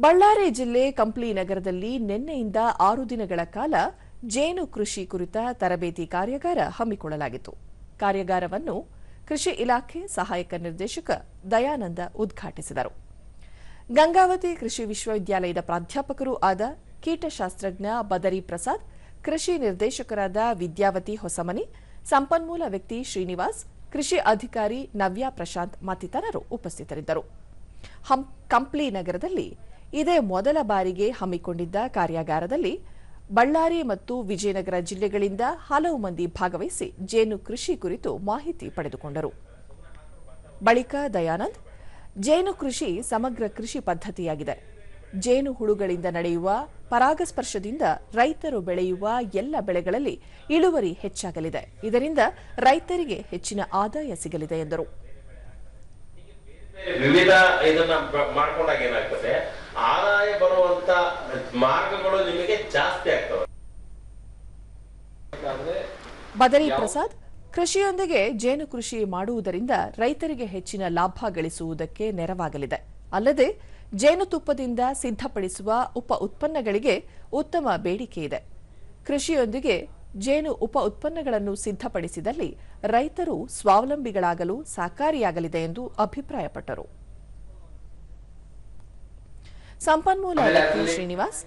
ಬಳ್ಳಾರಿ ಜಿಲ್ಲೆ ಕಂಪ್ಲಿ ನಗರದಲ್ಲಿ ನಿನ್ನೆಯಿಂದ 6 ದಿನಗಳ ಕಾಲ ಜೇನು ಕೃಷಿ ಕುರಿತ ತರಬೇತಿ ಕಾರ್ಯಾಗಾರ ಹಮ್ಮಿಕೊಳ್ಳಲಾಗಿತ್ತು. ಕಾರ್ಯಾಗಾರವನ್ನು ಕೃಷಿ ಇಲಾಖೆ ಸಹಾಯಕ ನಿರ್ದೇಶಕ ದಯಾನಂದ ಉದ್ಘಾಟಿಸಿದರು. ಗಂಗಾವತಿ ಕೃಷಿ ವಿಶ್ವವಿದ್ಯಾಲಯದ ಪ್ರಾಧ್ಯಾಪಕರೂ ಆದ ಕೀಟಶಾಸ್ತ್ರಜ್ಞ ಬದರಿ ಪ್ರಸಾದ್, ಕೃಷಿ ನಿರ್ದೇಶಕರಾದ ವಿದ್ಯಾವತಿ ಹೊಸಮನಿ, ಸಂಪನ್ಮೂಲ ವ್ಯಕ್ತಿ ಶ್ರೀನಿವಾಸ್, ಕೃಷಿ ಅಧಿಕಾರಿ ನವ್ಯ ಪ್ರಶಾಂತ್ ಮತ್ತಿತರರು ಉಪಸ್ಥಿತರಿದ್ದರು. ಕಂಪ್ಲಿ ನಗರದಲ್ಲಿ ಇದೇ ಮೊದಲ ಬಾರಿಗೆ ಹಮ್ಮಿಕೊಂಡಿದ್ದ ಕಾರ್ಯಾಗಾರದಲ್ಲಿ ಬಳ್ಳಾರಿ ಮತ್ತು ವಿಜಯನಗರ ಜಿಲ್ಲೆಗಳಿಂದ ಹಲವು ಮಂದಿ ಭಾಗವಹಿಸಿ ಜೇನು ಕೃಷಿ ಕುರಿತು ಮಾಹಿತಿ ಪಡೆದುಕೊಂಡರು. ಬಳಿಕ ದಯಾನಂದ್, ಜೇನು ಕೃಷಿ ಸಮಗ್ರ ಕೃಷಿ ಪದ್ಧತಿಯಾಗಿದೆ. ಜೇನು ಹುಳುಗಳಿಂದ ನಡೆಯುವ ಪರಾಗಸ್ಪರ್ಶದಿಂದ ರೈತರು ಬೆಳೆಯುವ ಎಲ್ಲ ಬೆಳೆಗಳಲ್ಲಿ ಇಳುವರಿ ಹೆಚ್ಚಾಗಲಿದೆ. ಇದರಿಂದ ರೈತರಿಗೆ ಹೆಚ್ಚಿನ ಆದಾಯ ಸಿಗಲಿದೆ ಎಂದರು. ವಿವಿಧ ಇದನ್ನ ಮಾಡ್ಕೊಂಡಾಗ ಏನಾಗ್ತದೆ, ಆದಾಯ ಬರುವಂತ ಮಾರ್ಗಗಳು ನಿಮಗೆ ಜಾಸ್ತಿ ಆಗ್ತವೆ. ಬದರಿ ಪ್ರಸಾದ್, ಕೃಷಿಯೊಂದಿಗೆ ಜೇನು ಕೃಷಿ ಮಾಡುವುದರಿಂದ ರೈತರಿಗೆ ಹೆಚ್ಚಿನ ಲಾಭ ಗಳಿಸುವುದಕ್ಕೆ ನೆರವಾಗಲಿದೆ. ಅಲ್ಲದೆ ಜೇನುತುಪ್ಪದಿಂದ ಸಿದ್ಧಪಡಿಸುವ ಉಪ ಉತ್ಪನ್ನಗಳಿಗೆ ಉತ್ತಮ ಬೇಡಿಕೆ ಇದೆ. ಕೃಷಿಯೊಂದಿಗೆ ಜೇನು ಉಪ ಉತ್ಪನ್ನಗಳನ್ನು ಸಿದ್ಧಪಡಿಸಿದಲ್ಲಿ ರೈತರು ಸ್ವಾವಲಂಬಿಗಳಾಗಲು ಸಹಕಾರಿಯಾಗಲಿದೆ ಎಂದು ಅಭಿಪ್ರಾಯಪಟ್ಟರು. ಸಂಪನ್ಮೂಲ ವ್ಯಕ್ತಿ ಶ್ರೀನಿವಾಸ್,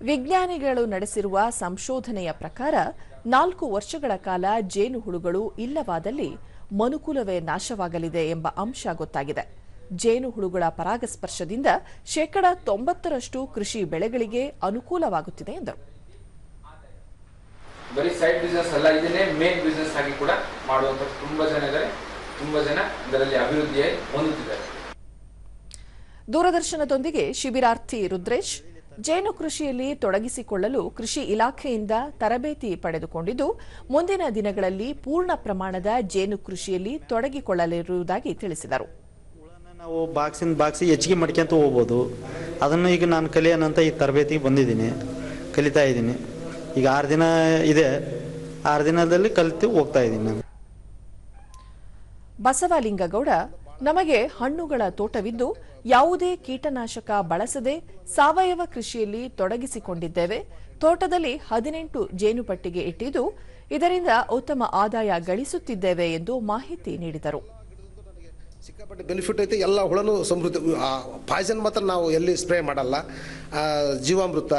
ವಿಜ್ಞಾನಿಗಳು ನಡೆಸಿರುವ ಸಂಶೋಧನೆಯ ಪ್ರಕಾರ 4 ವರ್ಷಗಳ ಕಾಲ ಜೇನು ಹುಳುಗಳು ಇಲ್ಲವಾದಲ್ಲಿ ಮನುಕುಲವೇ ನಾಶವಾಗಲಿದೆ ಎಂಬ ಅಂಶ ಗೊತ್ತಾಗಿದೆ. ಜೇನು ಹುಳುಗಳ ಪರಾಗಸ್ಪರ್ಶದಿಂದ 90% ಕೃಷಿ ಬೆಳೆಗಳಿಗೆ ಅನುಕೂಲವಾಗುತ್ತಿದೆ ಎಂದರು. ಬರೀ ಸೈಡ್ ಬಿಸಿನೆಸ್ ಅಲ್ಲ, ಇದನ್ನೇ ಮೇನ್ ಬಿಸಿನೆಸ್ ಆಗಿ ಕೂಡ ಮಾಡುವಂತ ತುಂಬಾ ಜನ ಇದ್ದಾರೆ. ತುಂಬಾ ಜನ ಇದರಲ್ಲಿ ಅಭಿವೃದ್ಧಿ ಹೊಂದುತ್ತಿದ್ದಾರೆ. ದೂರದರ್ಶನದೊಂದಿಗೆ ಶಿಬಿರಾರ್ಥಿ ರುದ್ರೇಶ್, ಜೇನು ಕೃಷಿಯಲ್ಲಿ ತೊಡಗಿಸಿಕೊಳ್ಳಲು ಕೃಷಿ ಇಲಾಖೆಯಿಂದ ತರಬೇತಿ ಪಡೆದುಕೊಂಡಿದ್ದು ಮುಂದಿನ ದಿನಗಳಲ್ಲಿ ಪೂರ್ಣ ಪ್ರಮಾಣದ ಜೇನು ಕೃಷಿಯಲ್ಲಿ ತೊಡಗಿಕೊಳ್ಳಲಿರುವುದಾಗಿ ತಿಳಿಸಿದರು. ನಾವು ಬಾಕ್ಸಿ ಹೆಚ್ಚಿಗೆ ಮಾಡ್ಕೊಂತ ಹೋಗ್ಬೋದು. ಅದನ್ನು ಈಗ ನಾನು ಕಲಿಯೋಣಂತ ಈ ತರಬೇತಿಗೆ ಬಂದಿದ್ದೀನಿ, ಕಲಿತಾ ಇದ್ದೀನಿ. ಈಗ 6 ದಿನ ಇದೆ, 6 ದಿನದಲ್ಲಿ ಕಲಿತು ಹೋಗ್ತಾ ಇದ್ದೀನಿ ನಾನು. ಬಸವಲಿಂಗಗೌಡ, ನಮಗೆ ಹಣ್ಣುಗಳ ತೋಟವಿದ್ದು ಯಾವುದೇ ಕೀಟನಾಶಕ ಬಳಸದೆ ಸಾವಯವ ಕೃಷಿಯಲ್ಲಿ ತೊಡಗಿಸಿಕೊಂಡಿದ್ದೇವೆ. ತೋಟದಲ್ಲಿ 18 ಜೇನುಪಟ್ಟಿಗೆ ಇಟ್ಟಿದ್ದು ಇದರಿಂದ ಉತ್ತಮ ಆದಾಯ ಗಳಿಸುತ್ತಿದ್ದೇವೆ ಎಂದು ಮಾಹಿತಿ ನೀಡಿದರು. ಸಿಕ್ಕಾಪಟ್ಟೆ ಬೆನಿಫಿಟ್ ಐತೆ. ಎಲ್ಲ ಹುಳನು ಸಮೃದ್ಧಿ. ಪಾಯ್ಸನ್ ಮಾತ್ರ ನಾವು ಎಲ್ಲಿ ಸ್ಪ್ರೇ ಮಾಡಲ್ಲ. ಜೀವಾಮೃತ,